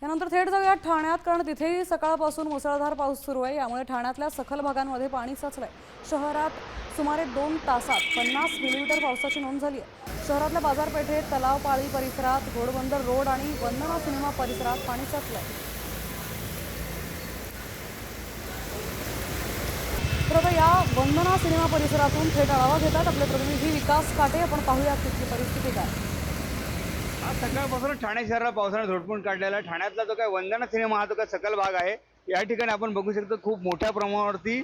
त्यानंतर थेट जाऊया ठाण्यात, कारण तिथेही सकाळपासून मुसळधार पाऊस सुरू आहे। यामुळे ठाण्यातल्या सखल भागांमध्ये पाणी साचलंय। शहरात सुमारे 2 तासात 50 मिलीमीटर पावसाची नोंद झाली आहे। शहरातल्या बाजारपेठेत, तलावपाळी परिसरात, घोडबंदर रोड आणि वंदना सिनेमा परिसरात पाणी साचलंय। तर आता या वंदना सिनेमा परिसरातून थेट आढावा घेतात आपले प्रतिनिधी विकास काटे। आपण पाहूया तिथली परिस्थिती काय। आज सकाळपासून ठाणे शहराला पावसाने झोडपून काढलेला आहे। ठाण्यातला जो काय वंदना सिनेमा हा जो काय सकल भाग आहे, या ठिकाणी आपण बघू शकतो खूप मोठ्या प्रमाणावरती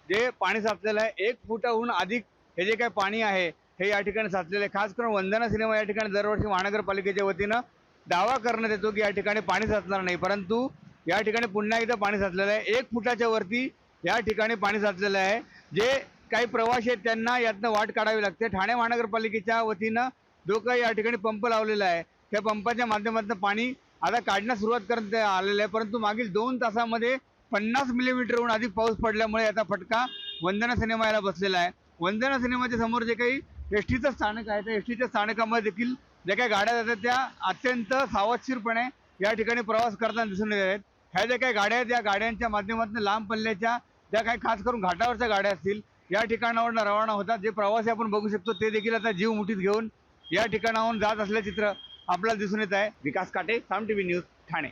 जे पाणी साचलेलं आहे। 1 फुटाहून अधिक हे जे काय पाणी आहे हे या ठिकाणी साचलेलं आहे। खास करून वंदना सिनेमा या ठिकाणी दरवर्षी महानगरपालिकेच्या वतीनं दावा करण्यात येतो की या ठिकाणी पाणी साचणार नाही, परंतु या ठिकाणी पुन्हा एकदा पाणी साचलेलं आहे। 1 फुटाच्या वरती या ठिकाणी पाणी साचलेलं आहे। जे काही प्रवासी आहेत त्यांना यातनं वाट काढावी लागते। ठाणे महानगरपालिकेच्या वतीनं जो काही या ठिकाणी पंप लावलेला आहे, त्या पंपाच्या माध्यमातून पाणी आता काढण्यास सुरुवात करण्यात आलेलं आहे, परंतु मागील 2 तासामध्ये 50 मिलीमीटरहून अधिक पाऊस पडल्यामुळे याचा फटका वंदना सिनेमा याला बसलेला आहे। वंदना सिनेमाच्या समोर जे काही एसटीचं स्थानक आहे, त्या एसटीच्या स्थानकामध्ये देखील ज्या काही गाड्या जातात त्या अत्यंत सावधशीरपणे या ठिकाणी प्रवास करताना दिसून येत आहेत। ह्या ज्या काही गाड्या आहेत, या गाड्यांच्या माध्यमातून लांब पल्ल्याच्या ज्या काही खास करून घाटावरच्या गाड्या असतील या ठिकाणावरून रवाना होतात। जे प्रवासी आपण बघू शकतो ते देखील आता जीव मुठीत घेऊन या ठिकाणाहून जात असल्याचे चित्र आपल्याला दिसून येत आहे। विकास काटे, साम टीव्ही न्यूज, ठाणे।